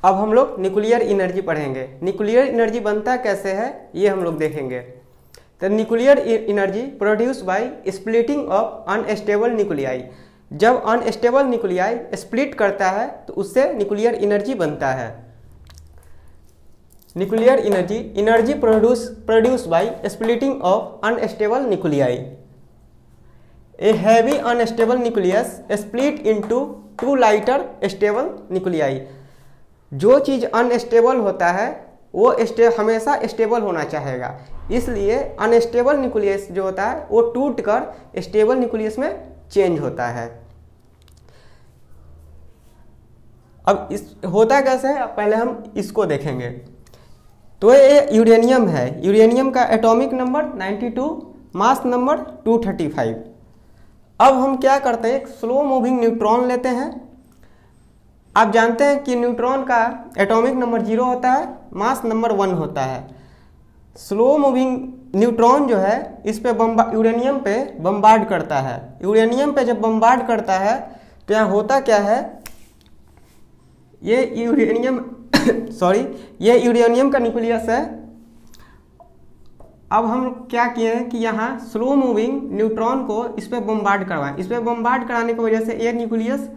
अब हम लोग न्यूक्लियर एनर्जी पढ़ेंगे। न्यूक्लियर एनर्जी बनता कैसे है ये हम लोग देखेंगे। तो nuclear energy produce by splitting of unstable nuclei. जब अनस्टेबल न्यूक्लियाई स्प्लिट करता है तो उससे न्यूक्लियर एनर्जी बनता है। Nuclear energy produce by splitting of unstable nuclei. A heavy unstable nucleus split into two lighter stable nuclei. जो चीज़ unstable होता है वो हमेशा स्टेबल होना चाहेगा, इसलिए अनस्टेबल न्यूक्लियस जो होता है वो टूटकर स्टेबल न्यूक्लियस में चेंज होता है। अब इस होता कैसे है, पहले हम इसको देखेंगे। तो ये यूरेनियम है। यूरेनियम का एटॉमिक नंबर 92, मास नंबर 235। अब हम क्या करते हैं, एक स्लो मूविंग न्यूट्रॉन लेते हैं। आप जानते हैं कि न्यूट्रॉन का एटॉमिक नंबर 0 होता है, मास नंबर 1 होता है। स्लो मूविंग न्यूट्रॉन जो है इस पे यूरेनियम पे बम्बार्ड करता है। यूरेनियम पे जब बम्बार्ड करता है तो यहाँ होता क्या है, ये यूरेनियम ये यूरेनियम का न्यूक्लियस है। अब हम क्या किए हैं कि यहाँ स्लो मूविंग न्यूट्रॉन को इस पे बम्बार्ड करवाएं। इस पे बम्बार्ड कराने की वजह से ये न्यूक्लियस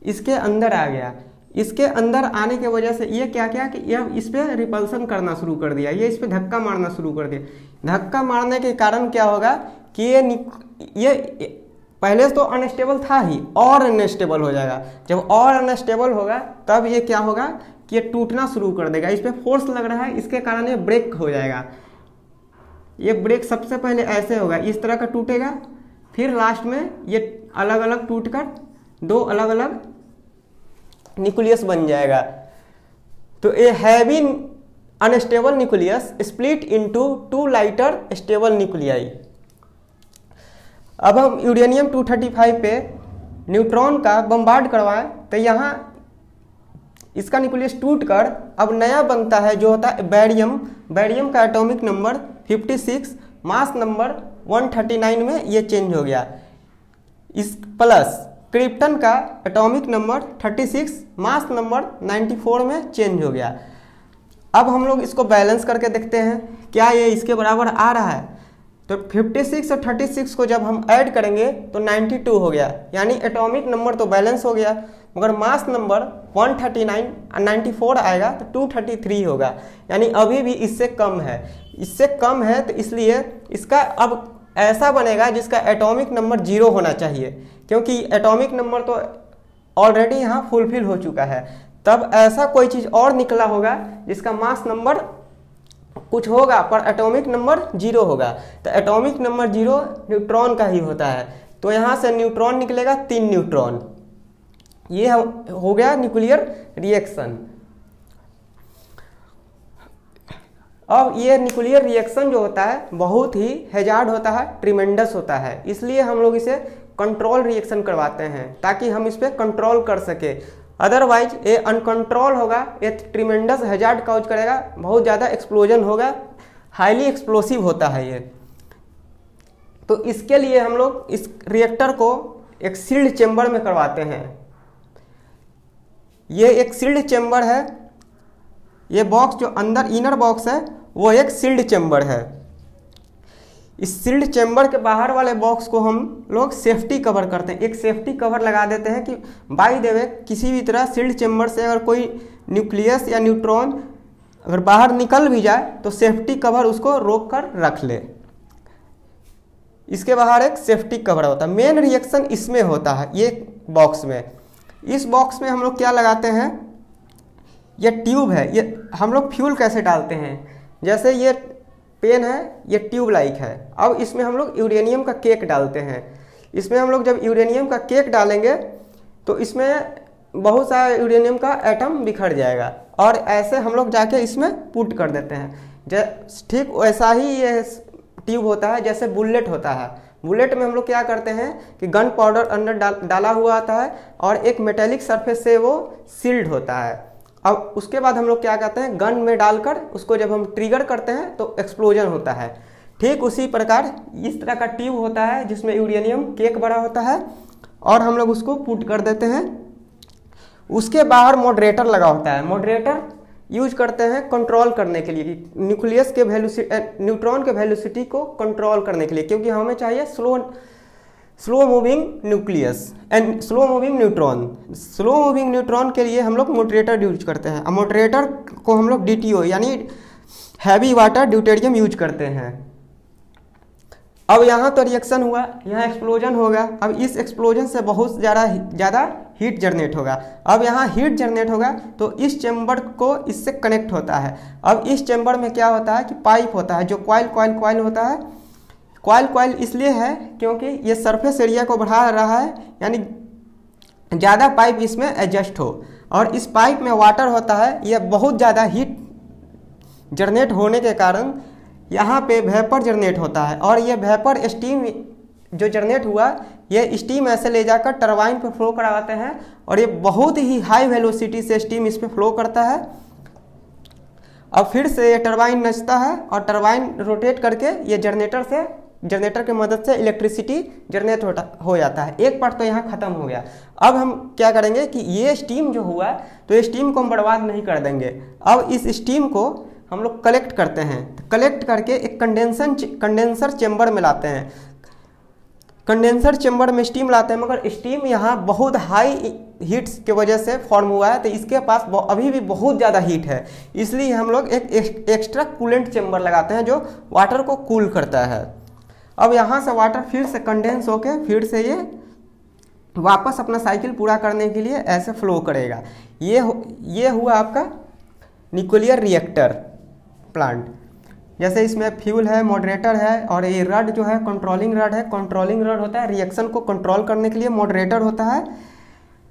इसके अंदर आ गया। इसके अंदर आने की वजह से ये क्या किया कि ये इस पर रिपल्सन करना शुरू कर दिया, ये इस पर धक्का मारना शुरू कर दिया। धक्का मारने के कारण क्या होगा कि ये पहले तो अनस्टेबल था ही, और अनस्टेबल हो जाएगा। जब और अनस्टेबल होगा तब ये क्या होगा कि ये टूटना शुरू कर देगा। इस पर फोर्स लग रहा है, इसके कारण ये ब्रेक हो जाएगा। ये ब्रेक सबसे पहले ऐसे होगा, इस तरह का टूटेगा, फिर लास्ट में ये अलग अलग टूटकर दो अलग अलग न्यूक्लियस बन जाएगा। तो a heavy unstable nucleus split into two lighter stable nuclei. अब हम यूरेनियम 235 पे न्यूट्रॉन का बम्बार्ड करवाएं तो यहाँ इसका न्यूक्लियस टूटकर अब नया बनता है जो होता है बैरियम। बैरियम का एटॉमिक नंबर 56, मास नंबर 139 में ये चेंज हो गया। इस प्लस क्रिप्टन का एटॉमिक नंबर 36, मास नंबर 94 में चेंज हो गया। अब हम लोग इसको बैलेंस करके देखते हैं क्या ये इसके बराबर आ रहा है। तो 56 और 36 को जब हम ऐड करेंगे तो 92 हो गया, यानी एटॉमिक नंबर तो बैलेंस हो गया, मगर मास नंबर 139 और 94 आएगा तो 233 होगा, यानी अभी भी इससे कम है। इससे कम है तो इसलिए इसका अब ऐसा बनेगा जिसका एटॉमिक नंबर 0 होना चाहिए, क्योंकि एटॉमिक नंबर तो ऑलरेडी यहाँ फुलफिल हो चुका है। तब ऐसा कोई चीज़ और निकला होगा जिसका मास नंबर कुछ होगा पर एटॉमिक नंबर 0 होगा। तो एटॉमिक नंबर 0 न्यूट्रॉन का ही होता है। तो यहाँ से न्यूट्रॉन निकलेगा 3 न्यूट्रॉन। ये हो गया न्यूक्लियर रिएक्शन। अब ये न्यूक्लियर रिएक्शन जो होता है बहुत ही हैजार्ड होता है, ट्रिमेंडस होता है, इसलिए हम लोग इसे कंट्रोल रिएक्शन करवाते हैं ताकि हम इस पर कंट्रोल कर सके। अदरवाइज ये अनकंट्रोल होगा, ये ट्रिमेंडस हैजार्ड काउज करेगा, बहुत ज़्यादा एक्सप्लोजन होगा, हाईली एक्सप्लोसिव होता है ये। तो इसके लिए हम लोग इस रिएक्टर को एक सील्ड चेम्बर में करवाते हैं। ये एक सील्ड चेम्बर है। ये बॉक्स जो अंदर इनर बॉक्स है वो एक सील्ड चेम्बर है। इस सील्ड चेम्बर के बाहर वाले बॉक्स को हम लोग सेफ्टी कवर करते हैं। एक सेफ्टी कवर लगा देते हैं कि बाय द वे किसी भी तरह सील्ड चेम्बर से अगर कोई न्यूक्लियस या न्यूट्रॉन अगर बाहर निकल भी जाए तो सेफ्टी कवर उसको रोक कर रख ले। इसके बाहर एक सेफ्टी कवर होता है। मेन रिएक्शन इसमें होता है, ये बॉक्स में। इस बॉक्स में हम लोग क्या लगाते हैं, ये ट्यूब है। ये हम लोग फ्यूल कैसे डालते हैं, जैसे ये पेन है, ये ट्यूब लाइक है। अब इसमें हम लोग यूरेनियम का केक डालते हैं। इसमें हम लोग जब यूरेनियम का केक डालेंगे तो इसमें बहुत सारा यूरेनियम का एटम बिखर जाएगा और ऐसे हम लोग जाके इसमें पुट कर देते हैं। ठीक वैसा ही ये ट्यूब होता है जैसे बुलेट होता है। बुलेट में हम लोग क्या करते हैं कि गन पाउडर अंदर डाला हुआ आता है और एक मेटेलिक सरफेस से वो सील्ड होता है। अब उसके बाद हम लोग क्या करते हैं, गन में डालकर उसको जब हम ट्रिगर करते हैं तो एक्सप्लोजन होता है। ठीक उसी प्रकार इस तरह का ट्यूब होता है जिसमें यूरेनियम केक बड़ा होता है और हम लोग उसको पुट कर देते हैं। उसके बाहर मॉडरेटर लगा होता है। मॉडरेटर यूज करते हैं कंट्रोल करने के लिए, न्यूक्लियस के न्यूट्रॉन के वेलोसिटी को कंट्रोल करने के लिए, क्योंकि हमें चाहिए slow moving nucleus and slow moving neutron. Slow moving neutron के लिए हम लोग मॉडरेटर यूज करते हैं। अब मॉडरेटर को हम लोग DTO यानी हैवी वाटर ड्यूटेरियम यूज करते हैं। अब यहाँ तो रिएक्शन हुआ, यहाँ एक्सप्लोजन होगा। अब इस एक्सप्लोजन से बहुत ज़्यादा हीट जनरेट होगा। अब यहाँ हीट जनरेट होगा तो इस चैम्बर को इससे कनेक्ट होता है। अब इस चैम्बर में क्या होता है कि पाइप होता है जो कॉइल होता है। कॉइल इसलिए है क्योंकि ये सरफेस एरिया को बढ़ा रहा है, यानी ज़्यादा पाइप इसमें एडजस्ट हो। और इस पाइप में वाटर होता है, यह बहुत ज़्यादा हीट जनरेट होने के कारण यहाँ पे वेपर जनरेट होता है। और ये वेपर स्टीम जो जनरेट हुआ, ये स्टीम ऐसे ले जाकर टरबाइन पे फ्लो करवाते हैं और ये बहुत ही हाई वेलोसिटी से स्टीम इस पे फ्लो करता है। अब फिर से ये टरबाइन नचता है और टरबाइन रोटेट करके ये जनरेटर की मदद से इलेक्ट्रिसिटी जनरेट हो जाता है। एक पार्ट तो यहाँ खत्म हो गया। अब हम क्या करेंगे कि ये स्टीम जो हुआ तो ये स्टीम को हम बर्बाद नहीं कर देंगे। अब इस स्टीम को हम लोग कलेक्ट करते हैं, कलेक्ट करके एक कंडेंसर चेम्बर में लाते हैं। कंडेंसर चेम्बर में स्टीम लाते हैं, मगर स्टीम यहाँ बहुत हाई हीट्स की वजह से फॉर्म हुआ है, तो इसके पास अभी भी बहुत ज़्यादा हीट है। इसलिए हम लोग एक एक्स्ट्रा कूलेंट चेम्बर लगाते हैं जो वाटर को कूल करता है। अब यहाँ से वाटर फिर से कंडेंस होके फिर से ये वापस अपना साइकिल पूरा करने के लिए ऐसे फ्लो करेगा। ये हुआ आपका न्यूक्लियर रिएक्टर प्लांट। जैसे इसमें फ्यूल है, मॉडरेटर है, और ये रड जो है कंट्रोलिंग रड है। कंट्रोलिंग रड होता है रिएक्शन को कंट्रोल करने के लिए। मॉडरेटर होता है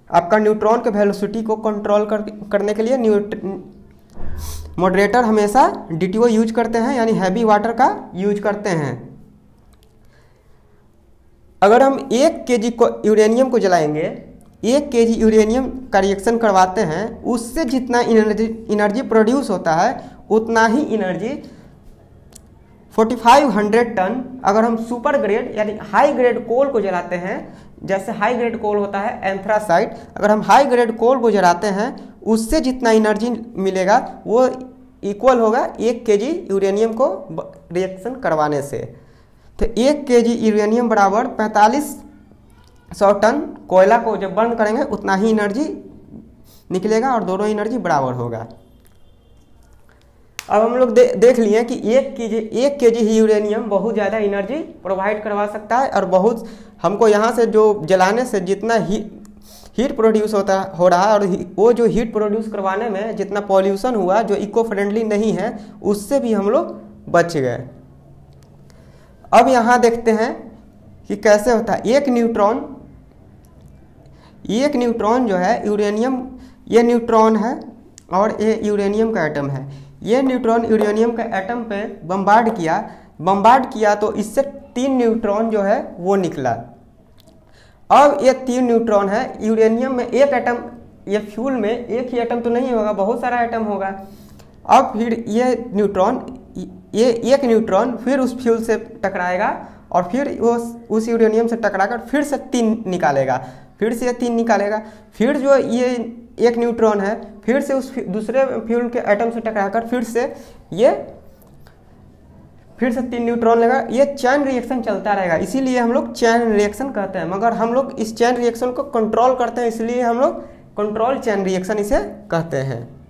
आपका न्यूट्रॉन के वेलोसिटी को कंट्रोल करने के लिए। मॉडरेटर हमेशा DTO यूज करते हैं, यानी हैवी वाटर का यूज करते हैं। अगर हम 1 kg यूरेनियम को जलाएंगे, 1 kg यूरेनियम का रिएक्शन करवाते हैं, उससे जितना एनर्जी प्रोड्यूस होता है उतना ही एनर्जी 4500 टन अगर हम सुपर ग्रेड यानी हाई ग्रेड कोल को जलाते हैं, जैसे हाई ग्रेड कोल होता है एंथ्रासाइट, अगर हम हाई ग्रेड कोल को जलाते हैं उससे जितना एनर्जी मिलेगा वो इक्वल होगा 1 kg यूरेनियम को रिएक्शन करवाने से। तो 1 kg यूरेनियम बराबर 4500 टन कोयला को जब बर्न करेंगे उतना ही एनर्जी निकलेगा और दोनों एनर्जी बराबर होगा। अब हम लोग देख लिए कि 1 kg ही यूरेनियम बहुत ज़्यादा एनर्जी प्रोवाइड करवा सकता है, और बहुत हमको यहाँ से जो जलाने से जितना हीट प्रोड्यूस हो रहा है और वो जो हीट प्रोड्यूस करवाने में जितना पॉल्यूशन हुआ जो इको फ्रेंडली नहीं है उससे भी हम लोग बच गए। अब यहाँ देखते हैं कि कैसे होता है। एक न्यूट्रॉन जो है यूरेनियम, ये न्यूट्रॉन है और ये यूरेनियम का एटम है। ये न्यूट्रॉन यूरेनियम का एटम पे बम्बार्ड किया तो इससे 3 न्यूट्रॉन जो है वो निकला। अब ये 3 न्यूट्रॉन है यूरेनियम में, एक एटम, ये फ्यूल में एक ही एटम तो नहीं होगा, बहुत सारा एटम होगा। अब फिर ये एक न्यूट्रॉन फिर उस फ्यूल से टकराएगा और फिर वो उस यूरेनियम से टकराकर फिर से 3 निकालेगा, फिर से ये 3 निकालेगा, फिर जो ये एक न्यूट्रॉन है फिर से उस दूसरे फ्यूल के एटम से टकराकर फिर से 3 न्यूट्रॉन लेगा। ये चैन रिएक्शन चलता रहेगा, इसीलिए हम लोग चैन रिएक्शन कहते हैं। मगर हम लोग इस चैन रिएक्शन को कंट्रोल करते हैं, इसलिए हम लोग कंट्रोल चैन रिएक्शन इसे कहते हैं।